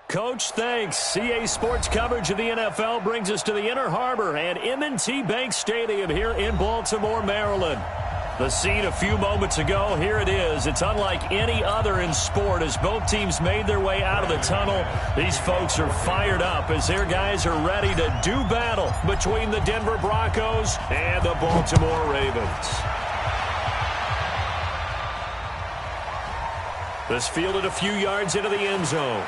Coach, thanks. CA Sports coverage of the NFL brings us to the Inner Harbor and M&T Bank Stadium here in Baltimore, Maryland. The scene a few moments ago, here it is. It's unlike any other in sport as both teams made their way out of the tunnel. These folks are fired up as their guys are ready to do battle between the Denver Broncos and the Baltimore Ravens. This fielded a few yards into the end zone.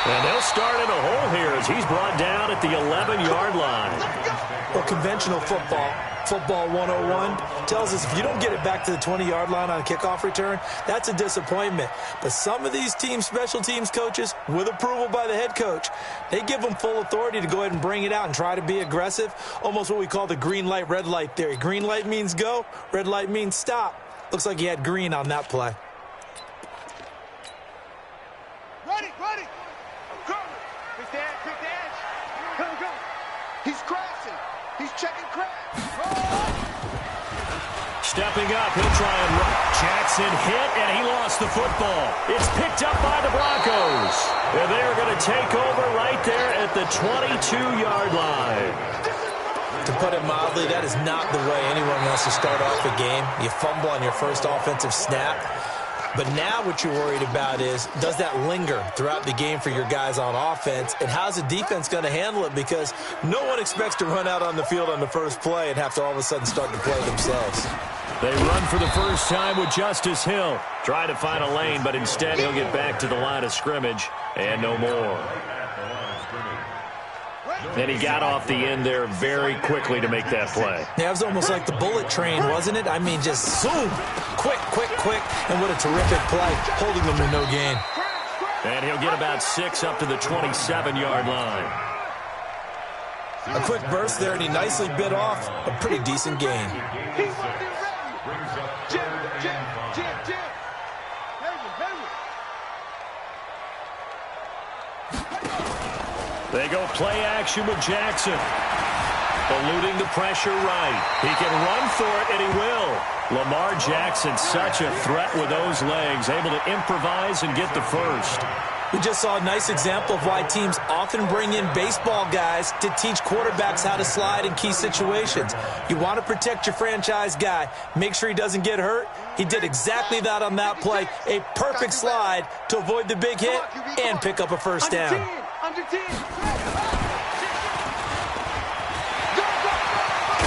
And they'll start in a hole here as he's brought down at the 11-yard line. Well, conventional football 101 tells us if you don't get it back to the 20-yard line on a kickoff return, that's a disappointment. But some of these special teams coaches, with approval by the head coach, they give them full authority to go ahead and bring it out and try to be aggressive, almost what we call the green light, red light theory. Green light means go, red light means stop. Looks like he had green on that play. Ready. Go. Quick dash. Go. He's crashing. He's checking crash. Stepping up, he'll try and run. Jackson hit, and he lost the football. It's picked up by the Broncos. And they're going to take over right there at the 22-yard line. To put it mildly, that is not the way anyone wants to start off a game. You fumble on your first offensive snap. But now what you're worried about is, does that linger throughout the game for your guys on offense? And how's the defense going to handle it? Because no one expects to run out on the field on the first play and have to all of a sudden start to play themselves. They run for the first time with Justice Hill. Try to find a lane, but instead he'll get back to the line of scrimmage and no more. Then he got off the end there very quickly to make that play. Yeah, it was almost like the bullet train, wasn't it? I mean, just zoom, quick, and what a terrific play, holding them to no gain. And he'll get about 6 up to the 27-yard line. A quick burst there, and he nicely bit off a pretty decent gain. They go play action with Jackson. Eluding the pressure right. He can run for it, and he will. Lamar Jackson, such a threat with those legs, able to improvise and get the first. We just saw a nice example of why teams often bring in baseball guys to teach quarterbacks how to slide in key situations. You want to protect your franchise guy. Make sure he doesn't get hurt. He did exactly that on that play. A perfect slide to avoid the big hit and pick up a first down. Under 10.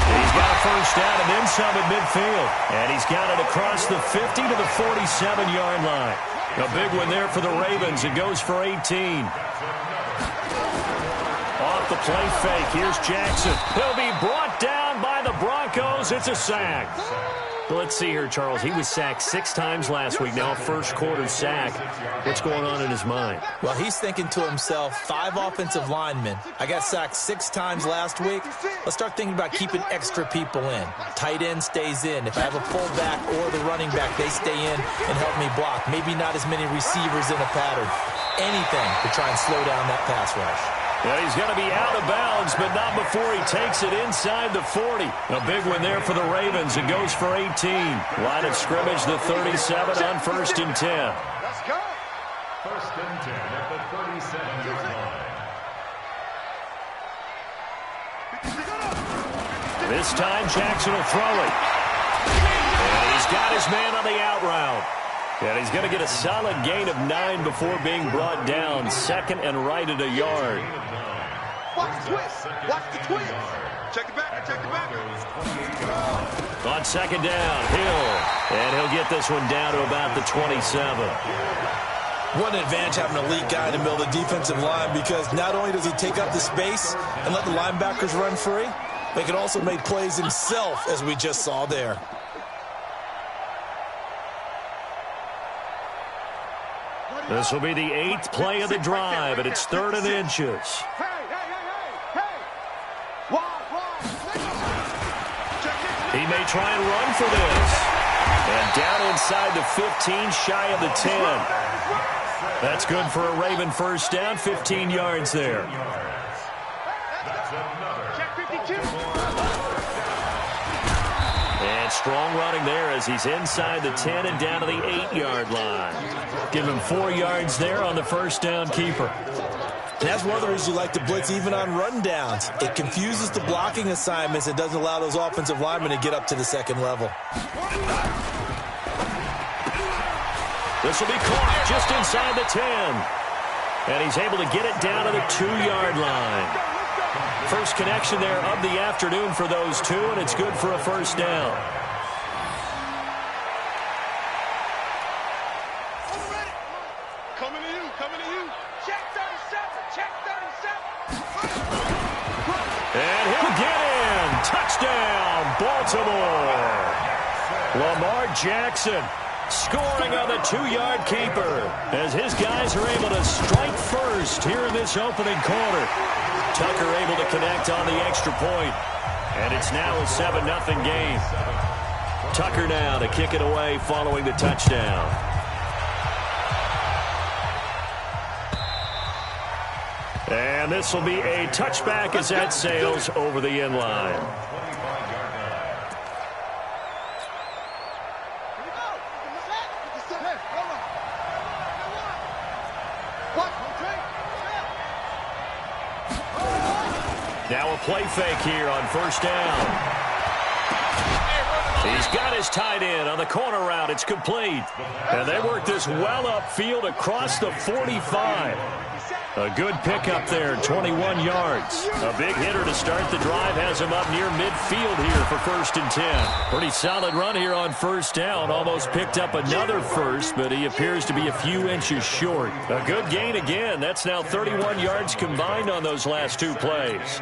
He's got a first down and then some at midfield. And he's got it across the 50 to the 47-yard line. A big one there for the Ravens. It goes for 18. Off the play fake. Here's Jackson. He'll be brought down by the Broncos. It's a sack. Let's see here, Charles. He was sacked 6 times last week. Now a first-quarter sack. What's going on in his mind? Well, he's thinking to himself, 5 offensive linemen. I got sacked 6 times last week. Let's start thinking about keeping extra people in. Tight end stays in. If I have a fullback or the running back, they stay in and help me block. Maybe not as many receivers in a pattern. Anything to try and slow down that pass rush. Well, he's going to be out of bounds, but not before he takes it inside the 40. A big one there for the Ravens. It goes for 18. Line of scrimmage, the 37 on 1st and 10. Let's go. 1st and 10 at the 37-yard line. This time, Jackson will throw it. And he's got his man on the out route. And he's going to get a solid gain of 9 before being brought down. 2nd and right at a yard. Watch the twist. Watch the twist. Check it back. On 2nd down, Hill. And he'll get this one down to about the 27. What an advantage having an elite guy in the middle of the defensive line, because not only does he take up the space and let the linebackers run free, but he can also make plays himself, as we just saw there. This will be the 8th play of the drive, and it's 3rd and inches. He may try and run for this. And down inside the 15, shy of the 10. That's good for a Raven first down, 15 yards there. And strong running there as he's inside the 10 and down to the 8-yard line. Give him 4 yards there on the first down keeper. And that's one of the reasons you like to blitz even on rundowns. It confuses the blocking assignments and doesn't allow those offensive linemen to get up to the second level. This will be caught just inside the 10. And he's able to get it down to the 2-yard line. First connection there of the afternoon for those two, and it's good for a first down. Coming to you, coming to you. Check 37, check 37. And he'll get in. Touchdown, Baltimore. Lamar Jackson scoring on the 2-yard keeper as his guys are able to strike first here in this opening quarter. Tucker able to connect on the extra point, and it's now a 7-0 game. Tucker now to kick it away following the touchdown. And this will be a touchback as that sails over the end line. Now a play fake here on first down. He's got his tight end on the corner route. It's complete. And they work this well upfield across the 45. A good pickup there, 21 yards. A big hitter to start the drive has him up near midfield here for 1st and 10. Pretty solid run here on first down. Almost picked up another first, but he appears to be a few inches short. A good gain again. That's now 31 yards combined on those last 2 plays.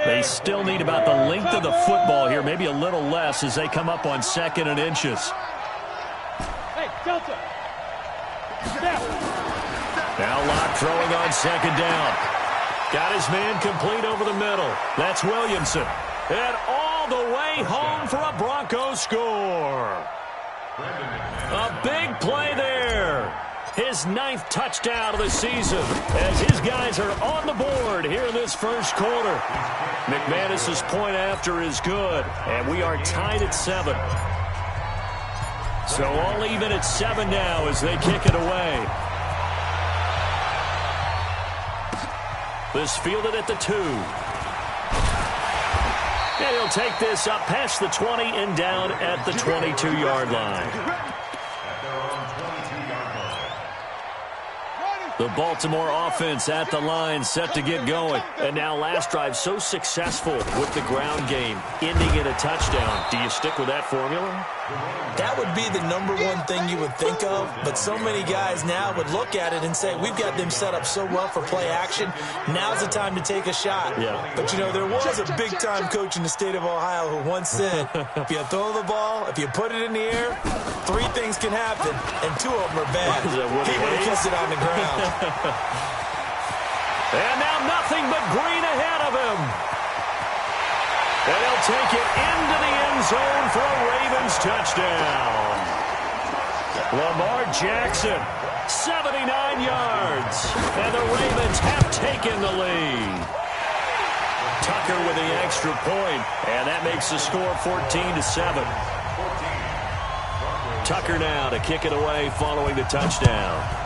They still need about the length of the football here, maybe a little less as they come up on 2nd and inches. Hey, Delta. Now Locke throwing on 2nd down. Got his man complete over the middle. That's Williamson. And all the way home for a Broncos score. A big play there. His 9th touchdown of the season as his guys are on the board here in this first quarter. McManus's point after is good, and we are tied at 7. So all even at 7 now as they kick it away. This fielded at the 2. And he'll take this up past the 20 and down at the 22-yard line. The Baltimore offense at the line set to get going. And now last drive so successful with the ground game, ending in a touchdown. Do you stick with that formula? That would be the number one thing you would think of, but so many guys now would look at it and say, we've got them set up so well for play action, now's the time to take a shot. Yeah. But, you know, there was a big-time coach in the state of Ohio who once said, if you throw the ball, if you put it in the air, 3 things can happen, and 2 of them are bad. He would have kept it on the ground. And now nothing but green ahead of him. And he'll take it into the end zone for a Ravens touchdown. Lamar Jackson, 79 yards. And the Ravens have taken the lead. Tucker with the extra point, and that makes the score 14-7. Tucker now to kick it away following the touchdown.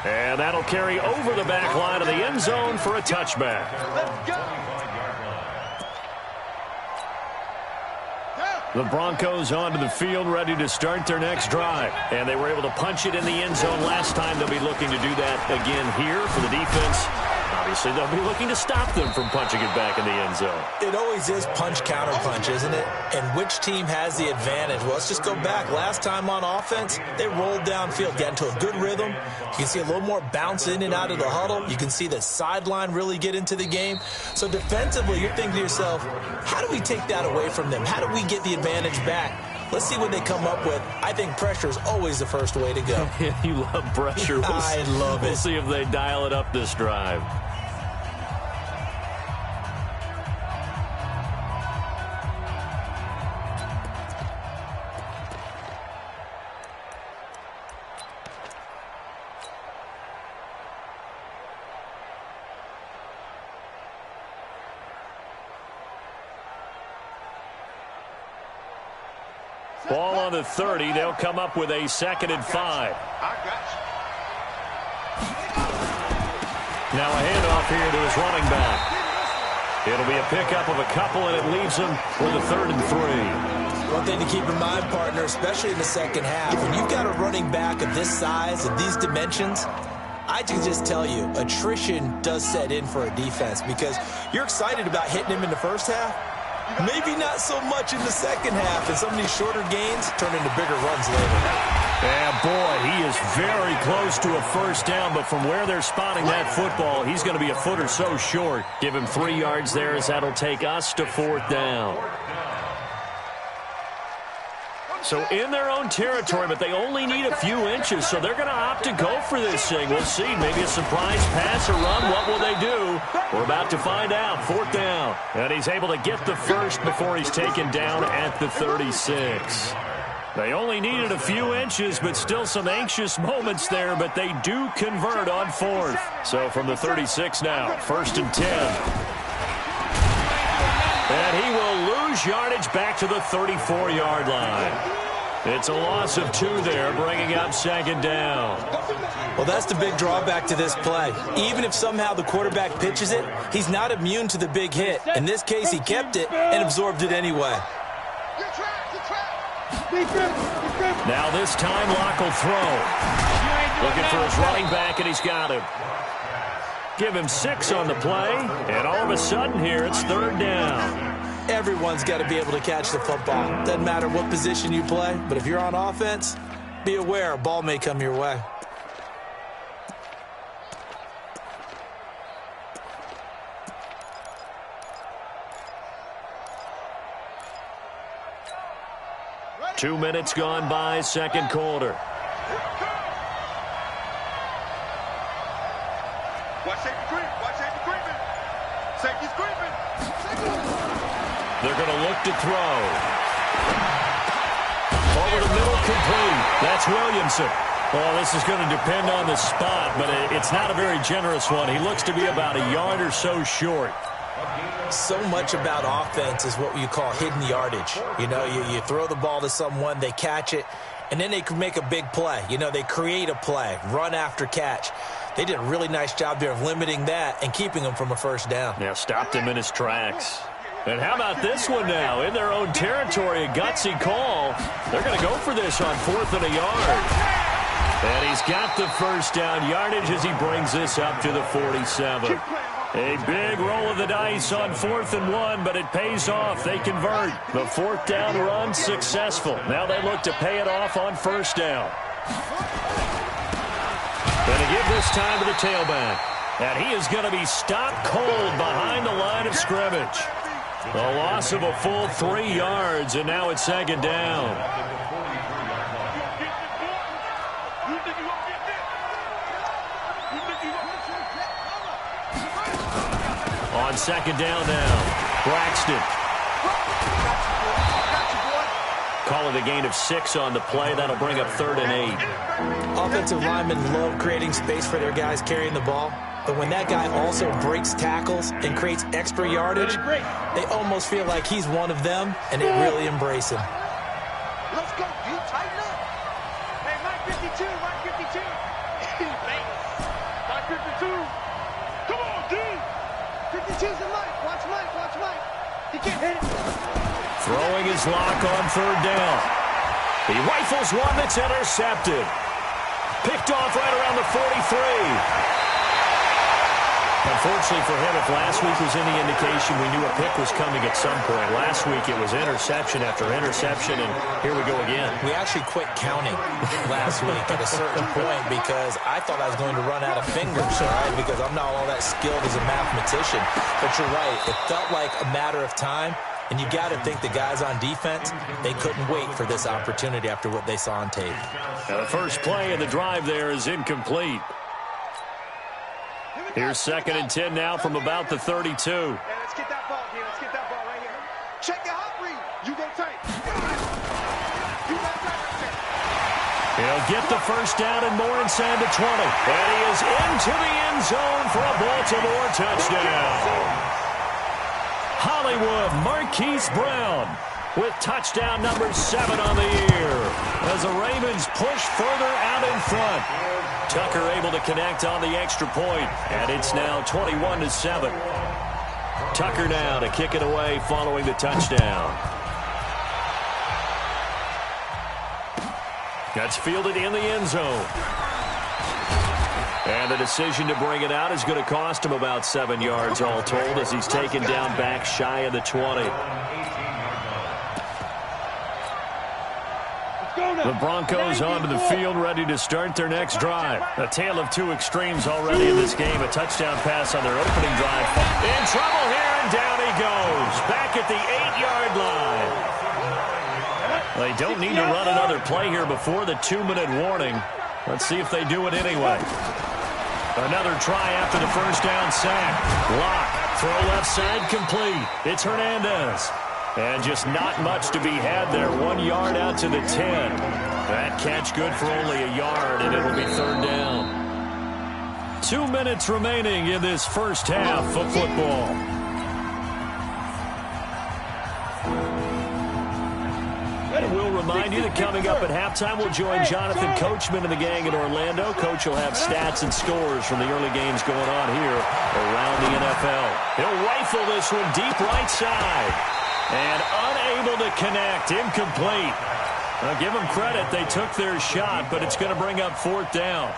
And that'll carry over the back line of the end zone for a touchback. Let's go. The Broncos onto the field ready to start their next drive. And they were able to punch it in the end zone last time. They'll be looking to do that again here for the defense. Obviously, they'll be looking to stop them from punching it back in the end zone. It always is punch-counter-punch, isn't it? And which team has the advantage? Well, let's just go back. Last time on offense, they rolled downfield, got into a good rhythm. You can see a little more bounce in and out of the huddle. You can see the sideline really get into the game. So defensively, you're thinking to yourself, how do we take that away from them? How do we get the advantage back? Let's see what they come up with. I think pressure is always the first way to go. You love pressure. I love it. We'll see if they dial it up this drive. Ball on the 30. They'll come up with a 2nd and 5. I got you. Now a handoff here to his running back. It'll be a pickup of a couple, and it leaves him with a 3rd and 3. One thing to keep in mind, partner, especially in the second half, when you've got a running back of this size and these dimensions, I can just tell you, attrition does set in for a defense because you're excited about hitting him in the first half. Maybe not so much in the second half, and some of these shorter gains turn into bigger runs later. And boy, he is very close to a first down, but from where they're spotting that football, he's going to be a foot or so short. Give him 3 yards there as that'll take us to 4th down. So in their own territory, but they only need a few inches, so they're going to opt to go for this thing. We'll see. Maybe a surprise pass or run. What will they do? We're about to find out. 4th down. And he's able to get the first before he's taken down at the 36. They only needed a few inches, but still some anxious moments there, but they do convert on 4th. So from the 36 now, 1st and 10. And he will lose yardage back to the 34-yard line. It's a loss of 2 there, bringing up 2nd down. Well, that's the big drawback to this play. Even if somehow the quarterback pitches it, he's not immune to the big hit. In this case, he kept it and absorbed it anyway. Now this time, Locke will throw. Looking for his running back, and he's got him. Give him 6 on the play, and all of a sudden here, it's 3rd down. Everyone's got to be able to catch the football. Doesn't matter what position you play, but if you're on offense, be aware a ball may come your way. Ready? 2 minutes gone by, 2nd quarter. Watch safety creep. Watch safety creeping. Safety's creeping. They're going to look to throw. Over the middle, complete. That's Williamson. Well, this is going to depend on the spot, but it's not a very generous one. He looks to be about a yard or so short. So much about offense is what you call hidden yardage. You know, you throw the ball to someone, they catch it, and then they can make a big play. You know, they create a play, run after catch. They did a really nice job there of limiting that and keeping him from a first down. Yeah, stopped him in his tracks. And how about this one now? In their own territory, a gutsy call. They're going to go for this on 4th and a yard. And he's got the first down yardage as he brings this up to the 47. A big roll of the dice on 4th and 1, but it pays off. They convert. The 4th down run successful. Now they look to pay it off on 1st down. Going to give this time to the tailback. And he is going to be stopped cold behind the line of scrimmage. A loss of a full 3 yards, and now it's 2nd down. On 2nd down now, Braxton. Call it a gain of 6 on the play. That'll bring up 3rd and 8. Offensive linemen love creating space for their guys carrying the ball. But when that guy also breaks tackles and creates extra yardage, they almost feel like he's one of them, and they really embrace him. Let's go, D. Tighten up. Hey, Mike 52, Mike 52. Mike 52. Come on, D. 52's the Mike. Watch Mike, watch Mike. He can't hit it. Throwing his lock on 3rd down. He rifles one that's intercepted. Picked off right around the 43. Unfortunately for him, if last week was any indication, we knew a pick was coming at some point. Last week it was interception after interception, and here we go again. We actually quit counting last week at a certain point because I thought I was going to run out of fingers, all right, because I'm not all that skilled as a mathematician. But you're right. It felt like a matter of time, and you got to think the guys on defense, they couldn't wait for this opportunity after what they saw on tape. Now the first play of the drive there is incomplete. Here's 2nd and 10 now from about the 32. Hey, let's get that ball here. Let's get that ball right here. Check your hot read. You go tight. You got that. He'll get the first down and more inside the 20. And he is into the end zone for a Baltimore touchdown. Hollywood Marquise Brown with touchdown number 7 on the year. As the Ravens push further out in front. Tucker able to connect on the extra point, and it's now 21-7. Tucker now to kick it away following the touchdown. That's fielded in the end zone. And the decision to bring it out is going to cost him about 7 yards all told as he's taken down back shy of the 20. The Broncos onto the field ready to start their next drive. A tale of two extremes already in this game. A touchdown pass on their opening drive. In trouble here, and down he goes. Back at the 8-yard line. They don't need to run another play here before the 2-minute warning. Let's see if they do it anyway. Another try after the first down sack. Lock. Throw left side complete. It's Hernandez. And just not much to be had there. 1 yard out to the 10. That catch good for only a yard, and it'll be third down. 2 minutes remaining in this first half of football. And we'll remind you that coming up at halftime, we'll join Jonathan Coachman and the gang in Orlando. Coach will have stats and scores from the early games going on here around the NFL. He'll rifle this one deep right side. And unable to connect. Incomplete. Now, give them credit. They took their shot, but it's going to bring up fourth down.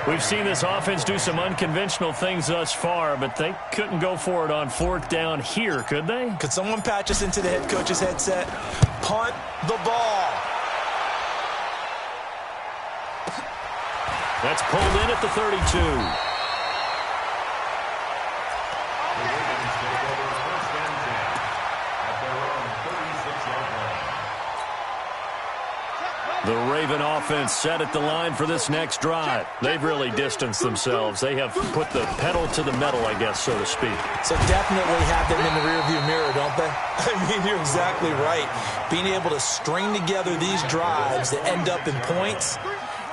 We've seen this offense do some unconventional things thus far, but they couldn't go for it on fourth down here, could they? Could someone patch us into the head coach's headset? Punt the ball. That's pulled in at the 32. The Raven offense set at the line for this next drive. They've really distanced themselves. They have put the pedal to the metal, I guess, so to speak. So definitely have them in the rearview mirror, don't they? I mean, you're exactly right. Being able to string together these drives that end up in points,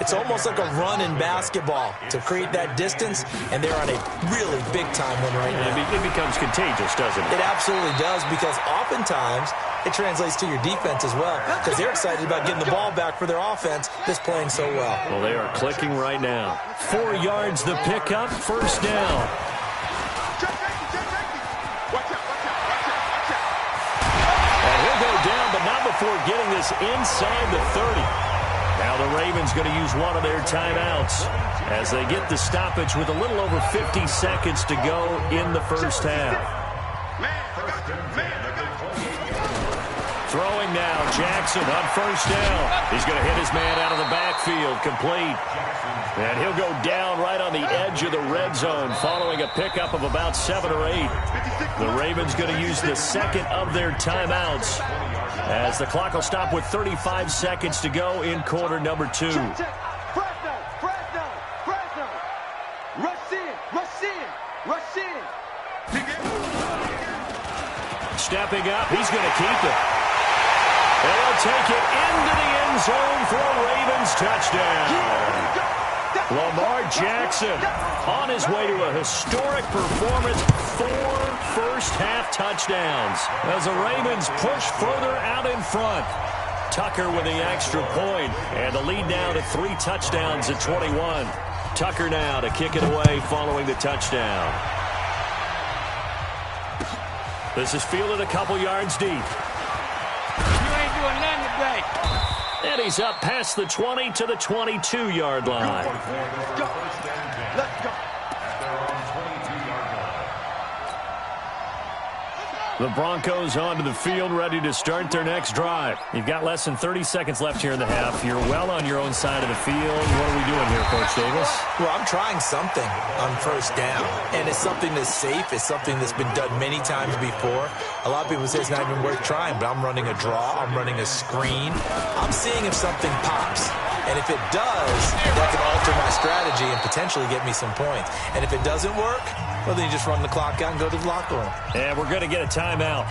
it's almost like a run in basketball to create that distance, and they're on a really big-time one right now. It becomes contagious, doesn't it? It absolutely does, because oftentimes it translates to your defense as well, because they're excited about getting the ball back for their offense that's playing so well. Well, they are clicking right now. 4 yards the pickup, first down. And he'll go down, but not before getting this inside the 30. Now the Ravens going to use one of their timeouts as they get the stoppage with a little over 50 seconds to go in the first half. Throwing now, Jackson on first down. He's going to hit his man out of the backfield, complete. And he'll go down right on the edge of the red zone following a pickup of about 7 or 8. The Ravens going to use the second of their timeouts as the clock will stop with 35 seconds to go in quarter number 2. Fresno. Rush in. Stepping up, he's going to keep it. And he'll take it into the end zone for a Ravens touchdown. Lamar Jackson on his way to a historic performance. 4 first-half touchdowns as the Ravens push further out in front. Tucker with the extra point, and the lead now to 3 touchdowns at 21. Tucker now to kick it away following the touchdown. This is fielded a couple yards deep. You ain't doing nothing today. And he's up past the 20 to the 22-yard line. Let's go. The Broncos onto the field ready to start their next drive. You've got less than 30 seconds left here in the half. You're well on your own side of the field. What are we doing here, Coach Davis? Well, I'm trying something on first down, and it's something that's safe. It's something that's been done many times before. A lot of people say it's not even worth trying, but I'm running a draw. I'm running a screen. I'm seeing if something pops. And if it does, that can alter my strategy and potentially get me some points. And if it doesn't work, well, then you just run the clock out and go to the locker room. And we're going to get a timeout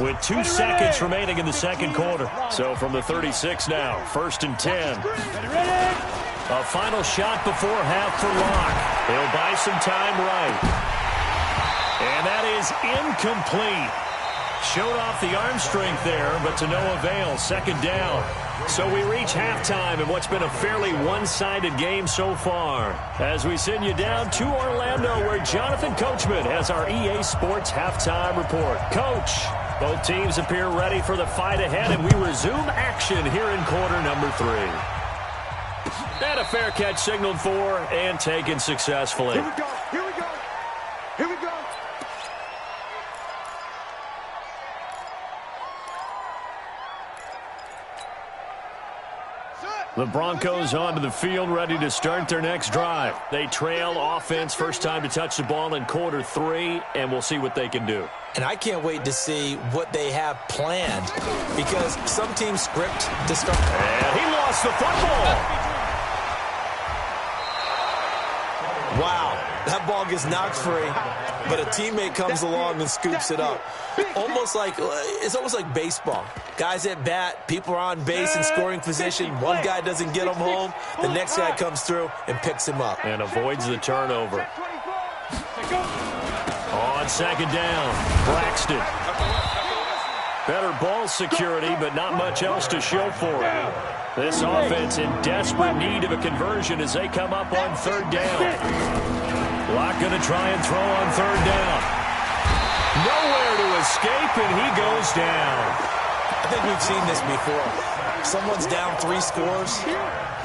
with 2 seconds remaining in the second quarter. So from the 36 now, 1st and 10. A final shot before half for Locke. He'll buy some time right. And that is incomplete. Showed off the arm strength there, but to no avail. Second down. So we reach halftime in what's been a fairly one-sided game so far. As we send you down to Orlando, where Jonathan Coachman has our EA Sports halftime report. Coach, both teams appear ready for the fight ahead, and we resume action here in quarter number 3. And a fair catch signaled for and taken successfully. Here we go. Here we go. Here we go. The Broncos onto the field, ready to start their next drive. They trail offense, first time to touch the ball in quarter 3, and we'll see what they can do. And I can't wait to see what they have planned, because some teams script to start. And he lost the football. Wow, that ball gets knocked free, but a teammate comes along and scoops it up. It's almost like baseball. Guys at bat, people are on base in scoring position. One guy doesn't get him home, the next guy comes through and picks him up. And avoids the turnover. On second down, Braxton. Better ball security, but not much else to show for it. This offense in desperate need of a conversion as they come up on third down. Locke going to try and throw on third down. Nowhere to escape, and he goes down. I think we've seen this before. Someone's down 3 scores.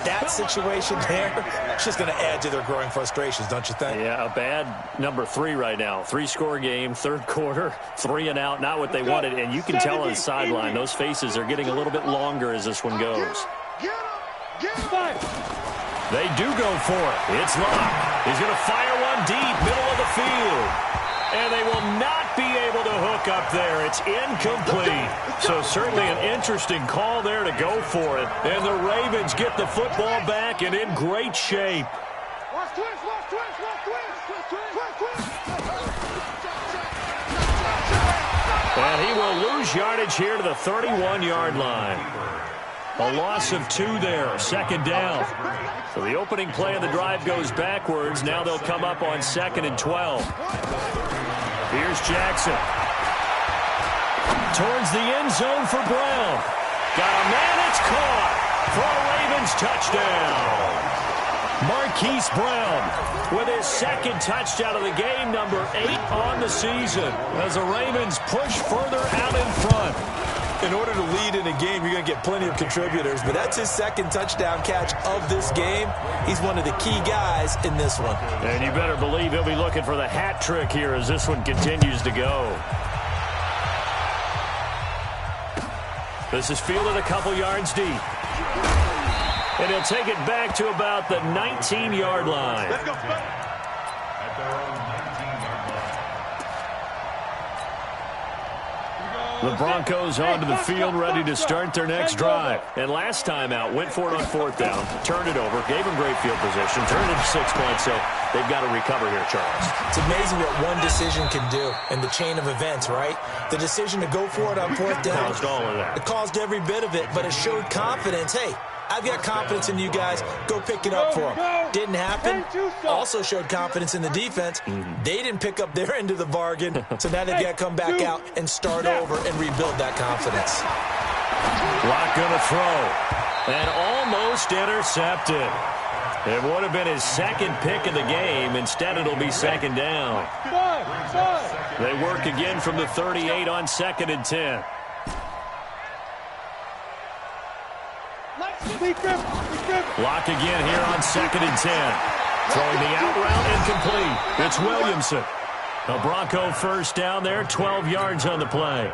That situation there, it's just going to add to their growing frustrations, don't you think? Yeah, a bad number 3 right now. 3-score game, third quarter, 3 and out, not what they wanted. And you can tell on the sideline, those faces are getting a little bit longer as this one goes. They do go for it. It's Locke. He's going to fire one deep, middle of the field. And they will not be able to hook up there. It's incomplete. So certainly an interesting call there to go for it. And the Ravens get the football back and in great shape. And he will lose yardage here to the 31-yard line. A loss of 2 there, second down. So the opening play of the drive goes backwards. Now they'll come up on 2nd and 12. Here's Jackson. Towards the end zone for Brown. Got a man, it's caught for a Ravens touchdown. Marquise Brown with his 2nd touchdown of the game, number 8 on the season, as the Ravens push further out in front. In order to lead in a game, you're going to get plenty of contributors, but that's his 2nd touchdown catch of this game. He's one of the key guys in this one. And you better believe he'll be looking for the hat trick here as this one continues to go. This is fielded a couple yards deep. And he'll take it back to about the 19-yard line. Let's go. At their own 19-yard line. The Broncos onto the field, ready to start their next drive. And last time out, went for it on 4th down, turned it over, gave them great field position, turned it to 6 points, so they've got to recover here, Charles. It's amazing what one decision can do in the chain of events, right? The decision to go for it on 4th down. Caused all of that. It caused every bit of it, but it showed confidence. Hey, I've got confidence in you guys. Go pick it up for them. Didn't happen. Also showed confidence in the defense. They didn't pick up their end of the bargain, so now they've got to come back out and start over and rebuild that confidence. Locke going to throw. And almost intercepted. It would have been his 2nd pick of the game. Instead, it'll be 2nd down. They work again from the 38 on 2nd and 10. Locke again here on 2nd and 10. Throwing the out route incomplete. It's Williamson. A Bronco first down there, 12 yards on the play.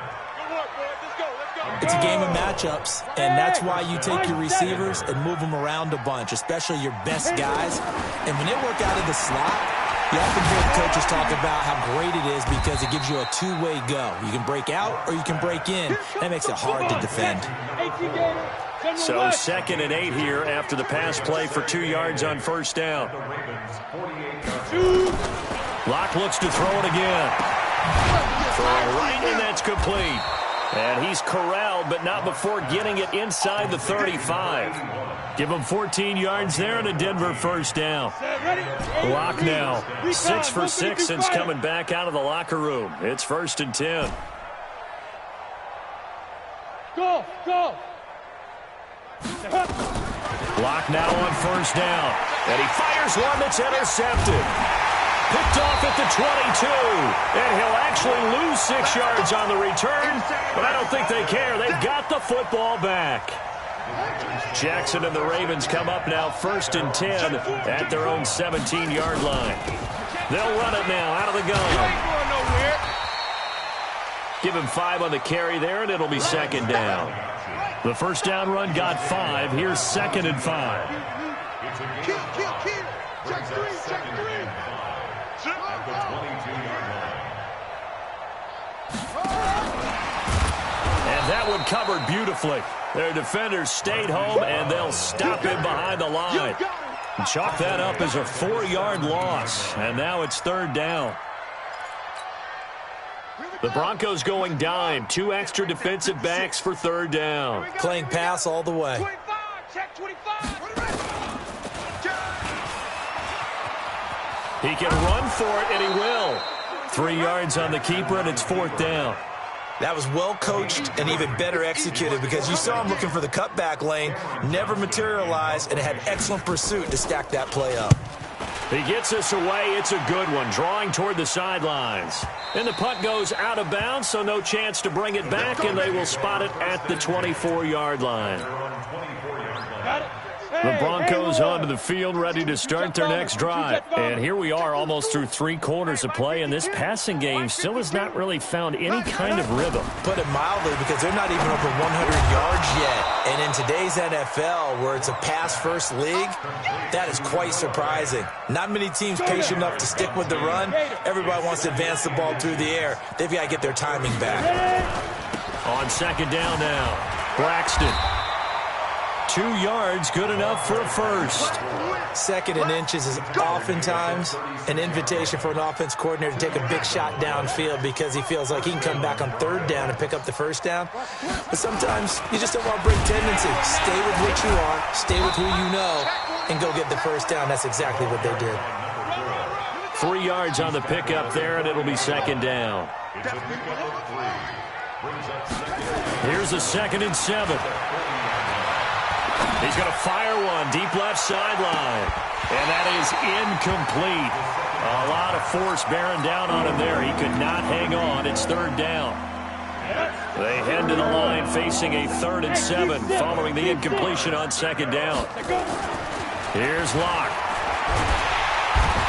It's a game of matchups, and that's why you take your receivers and move them around a bunch, especially your best guys. And when they work out of the slot, you often hear the coaches talk about how great it is because it gives you a two-way go. You can break out or you can break in. That makes it hard to defend. So 2nd and 8 here after the pass play for 2 yards on first down. Locke looks to throw it again. Throwing right, and that's complete. And he's corralled, but not before getting it inside the 35. Give him 14 yards there and a Denver first down. Locke now 6 for 6 since coming back out of the locker room. It's 1st and 10. Go, go. Block now on first down. And he fires one that's intercepted. Picked off at the 22. And he'll actually lose 6 yards on the return. But I don't think they care. They've got the football back. Jackson and the Ravens come up now 1st and 10 at their own 17-yard line. They'll run it now out of the gun. Give him 5 on the carry there, and it'll be 2nd down. The first down run got 5. Here's 2nd and 5. Kill. Check 3. At the 22-yard line. And that one covered beautifully. Their defenders stayed home, and they'll stop him behind the line. Chalk that up as a 4-yard loss, and now it's 3rd down. The Broncos going dime. 2 extra defensive backs for 3rd down. Playing pass all the way. 25. Check 25. He can run for it, and he will. 3 yards on the keeper, and it's 4th down. That was well coached and even better executed because you saw him looking for the cutback lane, never materialized, and had excellent pursuit to stack that play up. He gets us away. It's a good one, drawing toward the sidelines. And the punt goes out of bounds, so no chance to bring it back, and they will spot it at the 24-yard line. The Broncos onto the field, ready to start their next drive. And here we are almost through 3 quarters of play, and this passing game still has not really found any kind of rhythm. Put it mildly, because they're not even over 100 yards yet. And in today's NFL, where it's a pass-first league, that is quite surprising. Not many teams patient enough to stick with the run. Everybody wants to advance the ball through the air. They've got to get their timing back. On 2nd down now, Braxton. 2 yards, good enough for a first. 2nd and inches is oftentimes an invitation for an offense coordinator to take a big shot downfield because he feels like he can come back on 3rd down and pick up the first down. But sometimes you just don't want to bring tendency. Stay with what you are, stay with who you know, and go get the first down. That's exactly what they did. 3 yards on the pickup there, and it'll be 2nd down. Here's a 2nd and 7. He's going to fire one deep left sideline. And that is incomplete. A lot of force bearing down on him there. He could not hang on. It's 3rd down. They head to the line facing a 3rd and 7 following the incompletion on 2nd down. Here's Locke.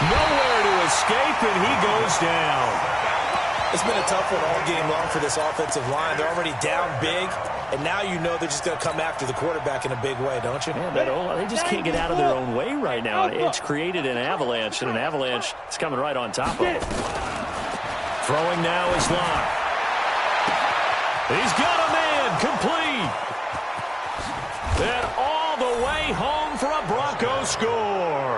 Nowhere to escape, and he goes down. It's been a tough one all game long for this offensive line. They're already down big, and now you know they're just going to come after the quarterback in a big way, don't you? Yeah, they just can't get out of their own way right now. It's created an avalanche, and an avalanche is coming right on top of it. Throwing now is Locke. He's got a man complete. And all the way home for a Bronco score.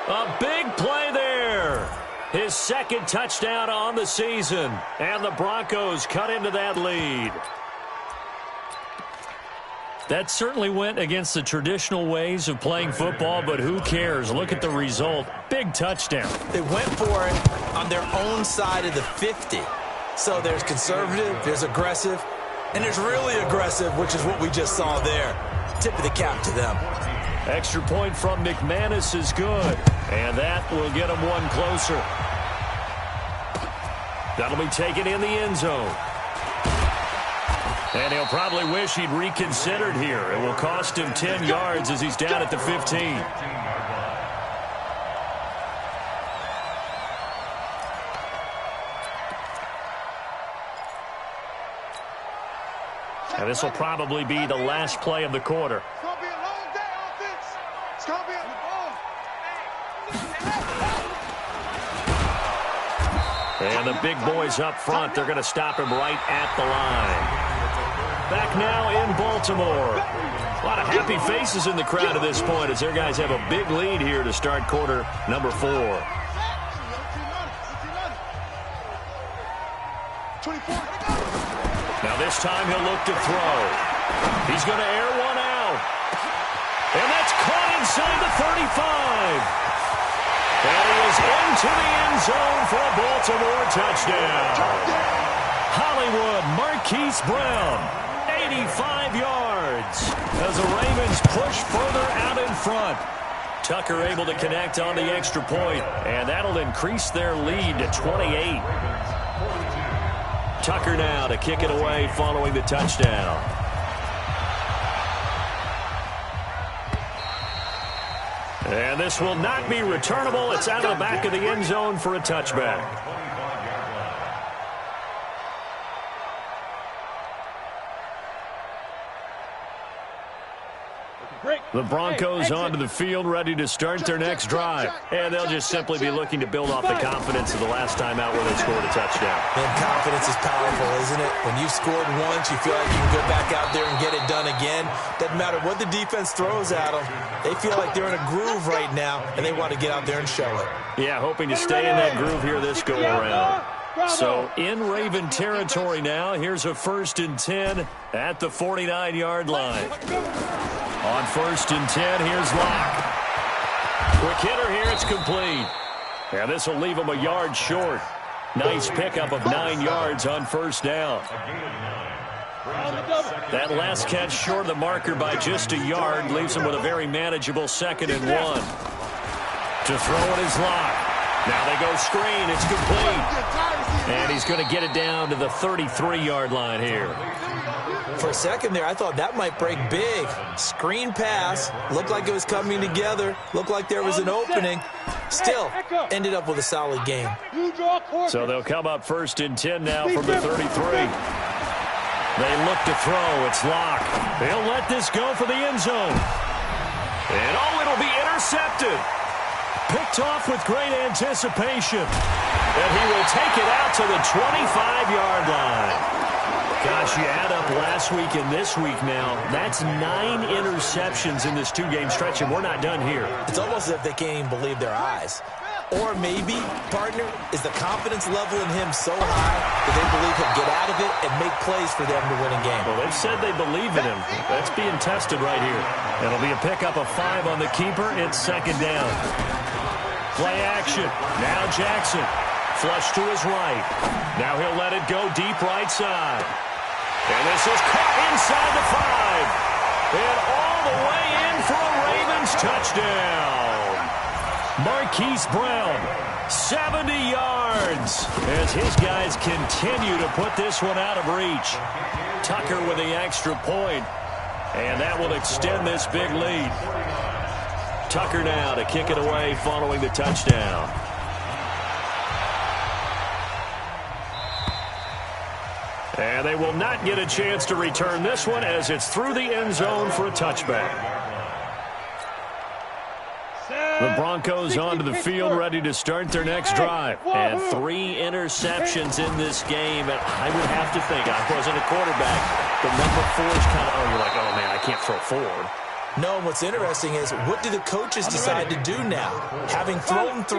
A big play there. His 2nd touchdown on the season. And the Broncos cut into that lead. That certainly went against the traditional ways of playing football, but who cares? Look at the result. Big touchdown. They went for it on their own side of the 50. So there's conservative, there's aggressive, and there's really aggressive, which is what we just saw there. Tip of the cap to them. Extra point from McManus is good, and that will get him one closer. That'll be taken in the end zone. And he'll probably wish he'd reconsidered here. It will cost him 10 yards as he's down at the 15. And this will probably be the last play of the quarter. It's going to be a long day, offense. It's going to be a And the big boys up front, they're going to stop him right at the line. Back now in Baltimore. A lot of happy faces in the crowd at this point as their guys have a big lead here to start quarter number 4. 24. Now this time he'll look to throw. He's going to air one out. And that's caught inside the 35. And he is into the end zone for a Baltimore touchdown. Hollywood Marquise Brown, 85 yards as the Ravens push further out in front. Tucker able to connect on the extra point, and that'll increase their lead to 28. Tucker now to kick it away following the touchdown. And this will not be returnable. It's out of the back of the end zone for a touchback. The Broncos onto the field, ready to start their next drive. And they'll just simply be looking to build off the confidence of the last time out where they scored a touchdown. And confidence is powerful, isn't it? When you've scored once, you feel like you can go back out there and get it done again. Doesn't matter what the defense throws at them. They feel like they're in a groove right now, and they want to get out there and show it. Yeah, hoping to stay in that groove here this go-around. So in Raven territory now, here's a 1st and 10 at the 49-yard line. On 1st and 10, here's Locke. Quick hitter here, it's complete. And this will leave him a yard short. Nice pickup of 9 yards on 1st down. That last catch short of the marker by just a yard leaves him with a very manageable 2nd and 1. To throw it is Locke. Now they go screen, it's complete. And he's going to get it down to the 33-yard line here. For a second there, I thought that might break big. Screen pass. Looked like it was coming together. Looked like there was an opening. Still, ended up with a solid game. So they'll come up 1st and 10 now from the 33. They look to throw. It's Locke. They'll let this go for the end zone. And, oh, it'll be intercepted. Picked off with great anticipation. And he will take it out to the 25-yard line. Gosh, you add up last week and this week now, that's 9 interceptions in this 2-game stretch, and we're not done here. It's almost as if they can't even believe their eyes. Or maybe, partner, is the confidence level in him so high that they believe he'll get out of it and make plays for them to win a game. Well, they've said they believe in him. That's being tested right here. It'll be a pickup of 5 on the keeper. It's 2nd down. Play action. Now Jackson. Flush to his right. Now he'll let it go deep right side. And this is caught inside the 5. And all the way in for a Ravens touchdown. Marquise Brown, 70 yards. As his guys continue to put this one out of reach. Tucker with the extra point. And that will extend this big lead. Tucker now to kick it away following the touchdown. And they will not get a chance to return this one as it's through the end zone for a touchback. The Broncos onto the field, ready to start their next drive. And 3 interceptions in this game. And I would have to think, I wasn't a quarterback, but number 4 is kind of, oh, you're like, oh, man, I can't throw forward. No, and what's interesting is, what do the coaches decide to do now? Having thrown 3,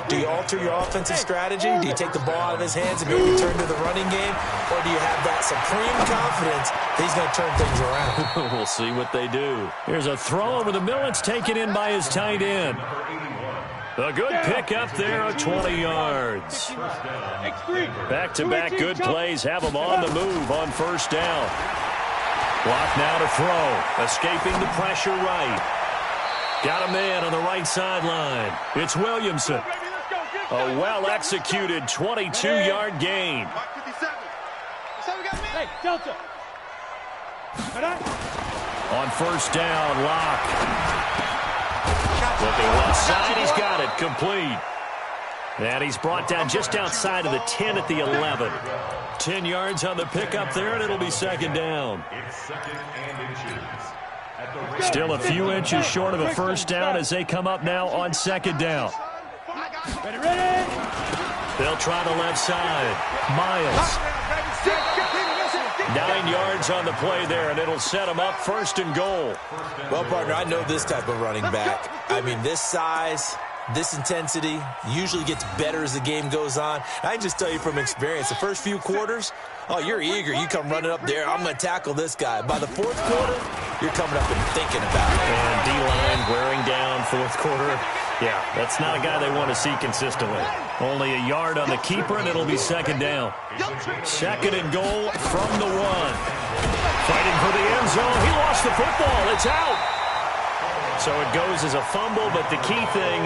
do you alter your offensive strategy? Do you take the ball out of his hands and maybe turn to the running game? Or do you have that supreme confidence that he's going to turn things around? We'll see what they do. Here's a throw over the middle. It's taken in by his tight end. A good pick up there of 20 yards. Back-to-back good plays have him on the move on 1st down. Block now to throw. Escaping the pressure right. Got a man on the right sideline. It's Williamson. A well-executed 22-yard gain. Hey, Delta. On 1st down, Locke. Looking left side, he's got it. Complete. And he's brought down just outside of the 10 at the 11. 10 yards on the pickup there, and it'll be 2nd down. Still a few inches short of a 1st down as they come up now on 2nd down. Ready. They'll try the left side. Miles. 9 yards on the play there, and it'll set them up 1st and goal. Well, partner, I know this type of running back. I mean, this size, this intensity usually gets better as the game goes on. I can just tell you from experience, the first few quarters, oh, you're eager. You come running up there, I'm going to tackle this guy. By the 4th quarter, you're coming up and thinking about it. And D-line wearing down 4th quarter. Yeah, that's not a guy they want to see consistently. Only a yard on the keeper, and it'll be 2nd down. 2nd and goal from the 1. Fighting for the end zone. He lost the football. It's out. So it goes as a fumble, but the key thing,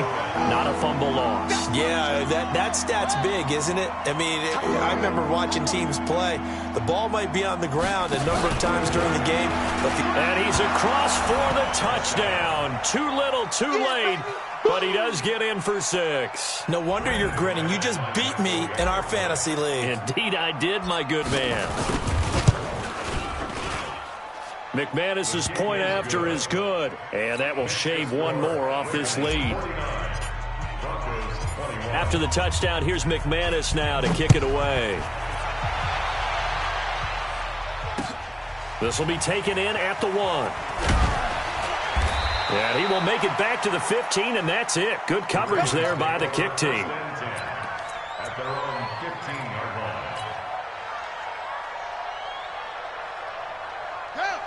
not a fumble loss. Yeah, that stat's big, isn't it? I mean, I remember watching teams play. The ball might be on the ground a number of times during the game. And he's across for the touchdown. Too little, too late, but he does get in for 6. No wonder you're grinning. You just beat me in our fantasy league. Indeed I did, my good man. McManus's point after is good, and that will shave one more off this lead. After the touchdown, here's McManus now to kick it away. This will be taken in at the 1. And he will make it back to the 15, and that's it. Good coverage there by the kick team. At their own 15-yard line.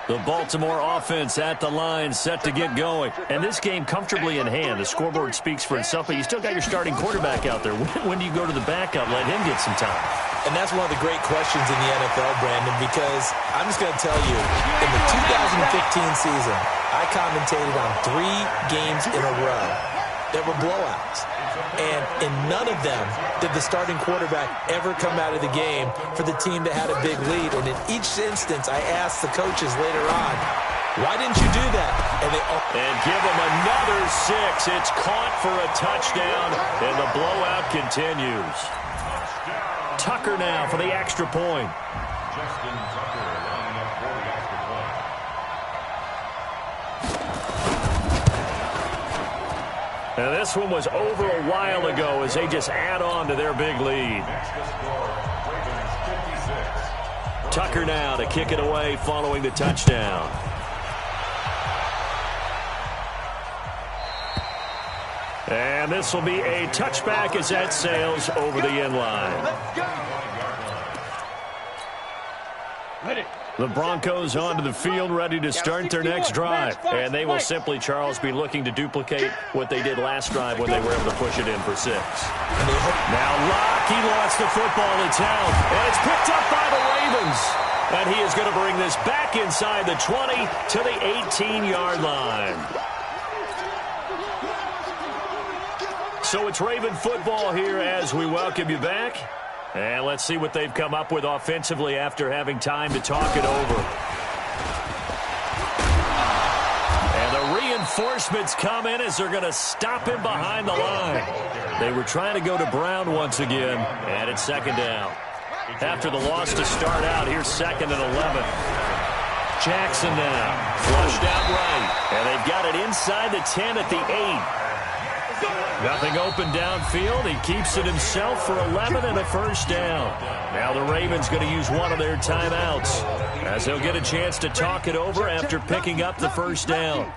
The Baltimore offense at the line, set to get going. And this game comfortably in hand. The scoreboard speaks for itself, but you still got your starting quarterback out there. When do you go to the backup, let him get some time? And that's one of the great questions in the NFL, Brandon, because I'm just going to tell you, in the 2015 season, I commentated on 3 games in a row that were blowouts. And in none of them did the starting quarterback ever come out of the game for the team that had a big lead. And in each instance, I asked the coaches later on, why didn't you do that? And give him another 6. It's caught for a touchdown, and the blowout continues. Tucker now for the extra point. Justin Tucker lining up for the extra point. And this one was over a while ago as they just add on to their big lead. Next to score, Ravens 56. Tucker now to kick it away following the touchdown. And this will be a touchback as that sails over the end line. The Broncos onto the field, ready to start their next drive. And they will simply, Charles, be looking to duplicate what they did last drive when they were able to push it in for 6. Now Locke, he lost the football. It's out. And it's picked up by the Ravens. And he is going to bring this back inside the 20 to the 18-yard line. So it's Raven football here as we welcome you back. And let's see what they've come up with offensively after having time to talk it over. And the reinforcements come in as they're going to stop him behind the line. They were trying to go to Brown once again, and it's 2nd down. After the loss to start out, here's 2nd and 11. Jackson now, flushed out right. And they've got it inside the 10 at the 8. Nothing open downfield. He keeps it himself for 11 and a 1st down. Now the Ravens going to use one of their timeouts as they'll get a chance to talk it over after picking up the 1st down.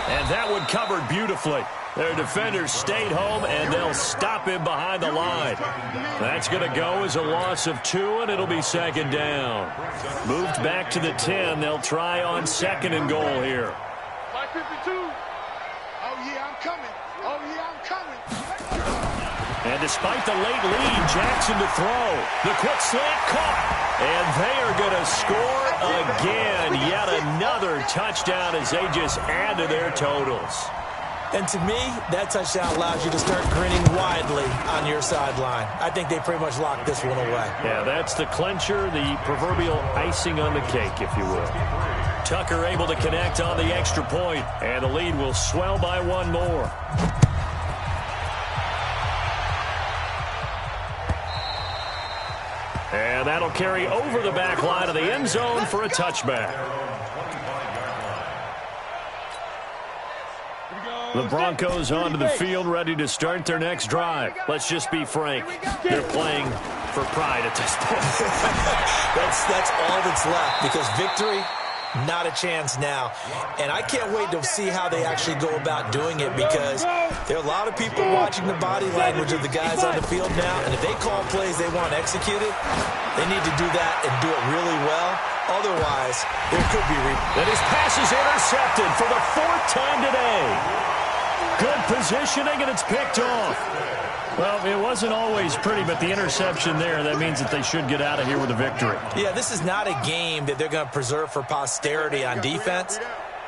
And that one covered beautifully. Their defenders stayed home, and they'll stop him behind the line. That's going to go as a loss of 2, and it'll be 2nd down. Moved back to the 10. They'll try on 2nd and goal here. 552. Oh, yeah, I'm coming. Oh, yeah, I'm coming. And despite the late lead, Jackson to throw. The quick slant caught. And they are going to score again. Yet another touchdown as they just add to their totals. And to me, that touchdown allows you to start grinning widely on your sideline. I think they pretty much locked this one away. Yeah, that's the clincher, the proverbial icing on the cake, if you will. Tucker able to connect on the extra point, and the lead will swell by 1 more. And that'll carry over the back line of the end zone for a touchback. The Broncos onto the field, ready to start their next drive. Let's just be frank. They're playing for pride at this point. That's all that's left, because victory, not a chance now. And I can't wait to see how they actually go about doing it, because there are a lot of people watching the body language of the guys on the field now, and if they call plays they want executed, they need to do that and do it really well. Otherwise, there could be... And his pass is intercepted for the 4th time today. Good positioning, and it's picked off. Well, it wasn't always pretty, but the interception there, that means that they should get out of here with a victory. Yeah, this is not a game that they're going to preserve for posterity on defense,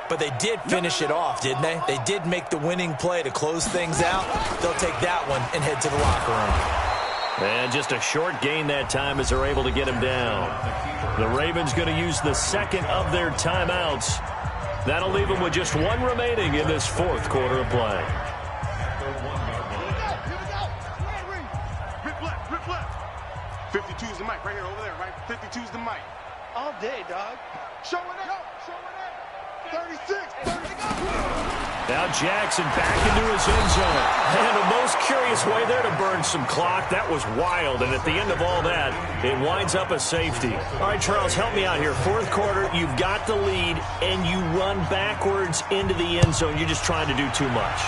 but they did finish it off, didn't they? They did make the winning play to close things out. They'll take that one and head to the locker room. And just a short gain that time as they're able to get him down. The Ravens going to use the second of their timeouts. That'll leave them with just one remaining in this fourth quarter of play. Rip left. 52's the mic right here, over there, right? 52's the mic. All day, dog. Showing up. 36. Now Jackson back into his end zone. And the most curious way there to burn some clock. That was wild. And at the end of all that, it winds up a safety. All right, Charles, help me out here. Fourth quarter, you've got the lead, and you run backwards into the end zone. You're just trying to do too much.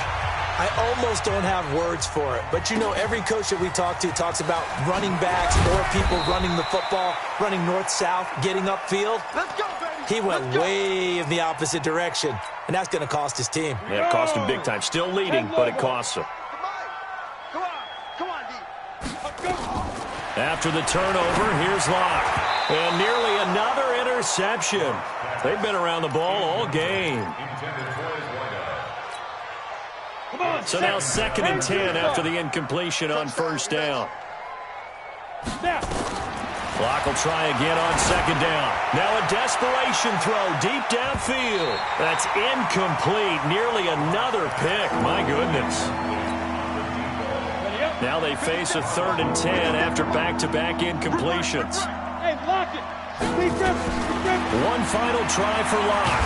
I almost don't have words for it. But, you know, every coach that we talk to talks about running backs, more people running the football, running north-south, getting upfield. Let's go, baby. He went way in the opposite direction, and that's going to cost his team. Yeah, it cost him big time. Still leading, but it costs him. Come on, D. After the turnover, here's Locke. And nearly another interception. They've been around the ball all game. So now 2nd and 10 after the incompletion on first down. Locke will try again on 2nd down. Now a desperation throw deep downfield. That's incomplete. Nearly another pick. My goodness. Now they face a 3rd and 10 after back-to-back incompletions. Hey, lock it. One final try for Locke.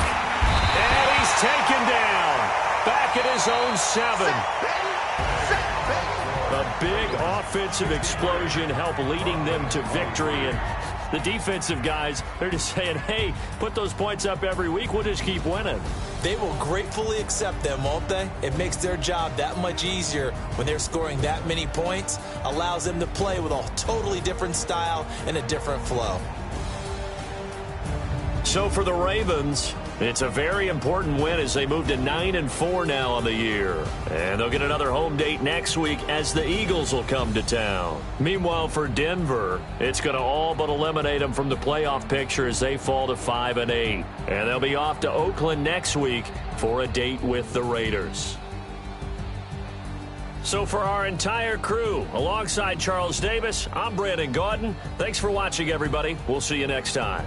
And he's taken down. Back at his own 7. A big offensive explosion helped leading them to victory. And the defensive guys, they're just saying, hey, put those points up every week. We'll just keep winning. They will gratefully accept them, won't they? It makes their job that much easier when they're scoring that many points. Allows them to play with a totally different style and a different flow. So for the Ravens, it's a very important win as they move to 9-4 now on the year. And they'll get another home date next week as the Eagles will come to town. Meanwhile, for Denver, it's going to all but eliminate them from the playoff picture as they fall to 5-8. And they'll be off to Oakland next week for a date with the Raiders. So for our entire crew, alongside Charles Davis, I'm Brandon Gaudin. Thanks for watching, everybody. We'll see you next time.